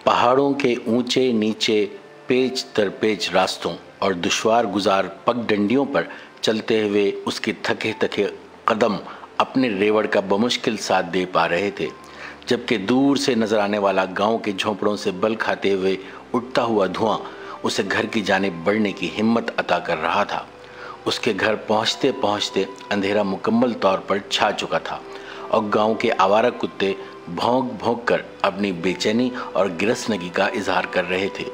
पहाड़ों के ऊंचे नीचे पेच दर पेच रास्तों और दुश्वार गुजार पगडंडियों पर चलते हुए उसके थके थके कदम अपने रेवड़ का बमुश्किल साथ दे पा रहे थे, जबकि दूर से नजर आने वाला गांव के झोंपड़ों से बल खाते हुए उठता हुआ धुआं उसे घर की जानिब बढ़ने की हिम्मत अता कर रहा था। उसके घर पहुंचते पहुंचते अंधेरा मुकम्मल तौर पर छा चुका था और गांव के आवारा कुत्ते भौंक भौंक कर अपनी बेचैनी और गिरसनगी का इजहार कर रहे थे।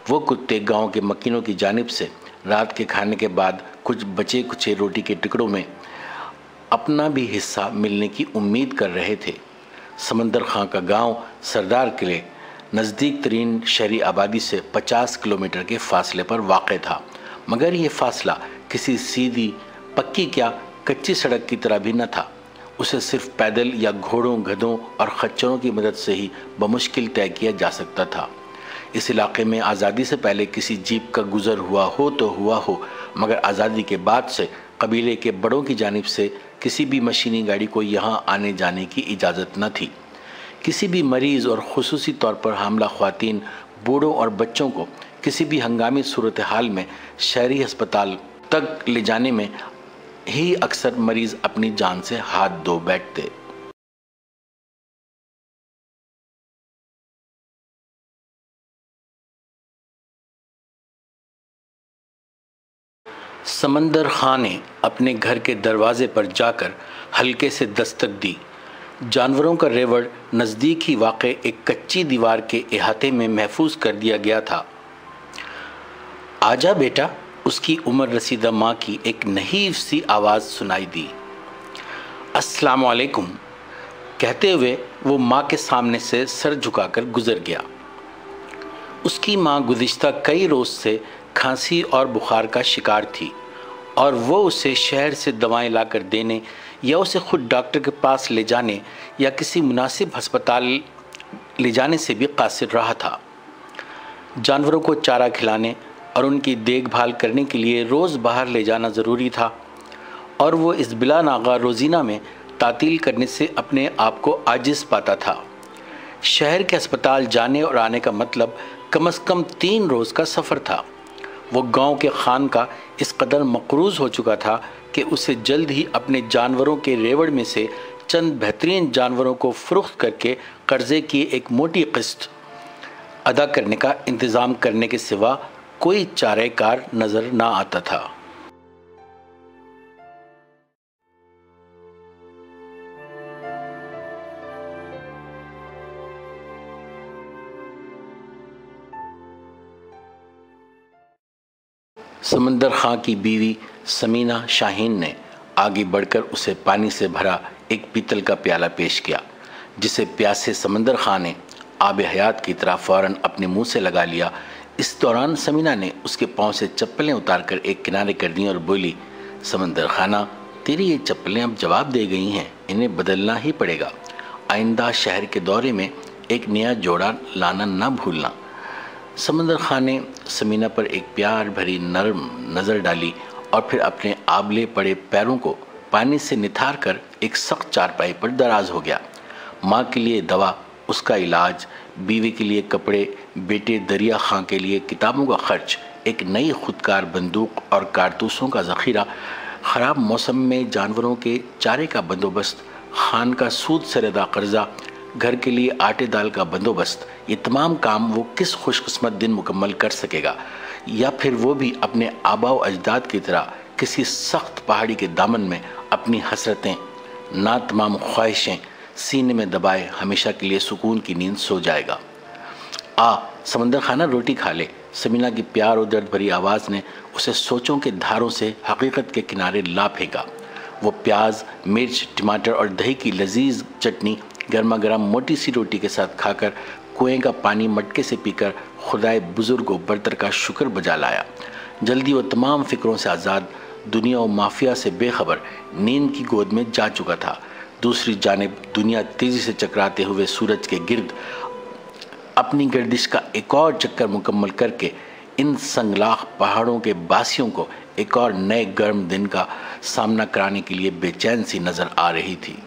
वो कुत्ते गांव के मकीनों की जानिब से रात के खाने के बाद कुछ बचे कुचे रोटी के टुकड़ों में अपना भी हिस्सा मिलने की उम्मीद कर रहे थे। समंदर खां का गांव सरदार किले नज़दीक तरीन शहरी आबादी से 50 किलोमीटर के फासले पर वाक़ था, मगर ये फासला किसी सीधी पक्की क्या कच्ची सड़क की तरह भी न था। उसे सिर्फ पैदल या घोड़ों, गधों और खच्चरों की मदद से ही बमुश्किल तय किया जा सकता था। इस इलाके में आज़ादी से पहले किसी जीप का गुज़र हुआ हो तो हुआ हो, मगर आज़ादी के बाद से कबीले के बड़ों की जानिब से किसी भी मशीनी गाड़ी को यहाँ आने जाने की इजाज़त न थी। किसी भी मरीज़ और ख़ुसूसी तौर पर हामला ख़वातीन, बूढ़ों और बच्चों को किसी भी हंगामी सूरत हाल में शहरी अस्पताल तक ले जाने में ही अक्सर मरीज़ अपनी जान से हाथ धो बैठते। समंदर खां ने अपने घर के दरवाजे पर जाकर हल्के से दस्तक दी। जानवरों का रेवड़ नज़दीक ही वाक़े एक कच्ची दीवार के इहाते में महफूज कर दिया गया था। आजा बेटा, उसकी उम्र रसीदा माँ की एक नहीफ सी आवाज़ सुनाई दी। अस्सलाम वालेकुम कहते हुए वो माँ के सामने से सर झुकाकर गुजर गया। उसकी माँ गुज़िश्ता कई रोज़ से खांसी और बुखार का शिकार थी और वो उसे शहर से दवाएं लाकर देने या उसे खुद डॉक्टर के पास ले जाने या किसी मुनासिब अस्पताल ले जाने से भी कासिर रहा था। जानवरों को चारा खिलाने और उनकी देखभाल करने के लिए रोज़ बाहर ले जाना ज़रूरी था और वो इस बिला नागा रोज़ीना में तातील करने से अपने आप को आजिज़ पाता था। शहर के अस्पताल जाने और आने का मतलब कम से कम 3 रोज़ का सफ़र था। वो गांव के खान का इस कदर मकरूज़ हो चुका था कि उसे जल्द ही अपने जानवरों के रेवड़ में से चंद बेहतरीन जानवरों को फ़रोख्त करके कर्ज़े की एक मोटी किस्त अदा करने का इंतज़ाम करने के सिवा कोई चारेकार नज़र ना आता था। समंदर खां की बीवी समीना शाहीन ने आगे बढ़कर उसे पानी से भरा एक पीतल का प्याला पेश किया, जिसे प्यासे समंदर खां ने आब हयात की तरह फ़ौरन अपने मुंह से लगा लिया। इस दौरान समीना ने उसके पाँव से चप्पलें उतारकर एक किनारे कर दी और बोली, समंदर खाना, तेरी ये चप्पलें अब जवाब दे गई हैं, इन्हें बदलना ही पड़ेगा। आइंदा शहर के दौरे में एक नया जोड़ा लाना ना भूलना। समंदर खां ने समीना पर एक प्यार भरी नरम नज़र डाली और फिर अपने आबले पड़े पैरों को पानी से निथार कर एक सख्त चारपाई पर दराज हो गया। माँ के लिए दवा, उसका इलाज, बीवी के लिए कपड़े, बेटे दरिया खां के लिए किताबों का खर्च, एक नई खुदकार बंदूक और कारतूसों का ज़ख़ीरा, ख़राब मौसम में जानवरों के चारे का बंदोबस्त, खान का सूद सरेदा कर्जा, घर के लिए आटे दाल का बंदोबस्त, ये तमाम काम वो किस खुशकिस्मत दिन मुकम्मल कर सकेगा, या फिर वो भी अपने आबा व अजदाद की तरह किसी सख्त पहाड़ी के दामन में अपनी हसरतें, ना तमाम ख्वाहिशें सीने में दबाए हमेशा के लिए सुकून की नींद सो जाएगा। समंदर खाना, रोटी खा ले। समीना की प्यार और दर्द भरी आवाज़ ने उसे सोचों के धारों से हकीकत के किनारे ला फेंका। वो प्याज, मिर्च, टमाटर और दही की लजीज चटनी गर्मा गर्म मोटी सी रोटी के साथ खाकर कुएं का पानी मटके से पीकर खुदाए बुजुर्ग व बरतर का शुक्र बजा लाया। जल्दी वो तमाम फ़िक्रों से आज़ाद, दुनिया और माफिया से बेखबर नींद की गोद में जा चुका था। दूसरी जानिब दुनिया तेज़ी से चकराते हुए सूरज के गिर्द अपनी गर्दिश का एक और चक्कर मुकम्मल करके इन संगलाख पहाड़ों के बासियों को एक और नए गर्म दिन का सामना कराने के लिए बेचैन सी नज़र आ रही थी।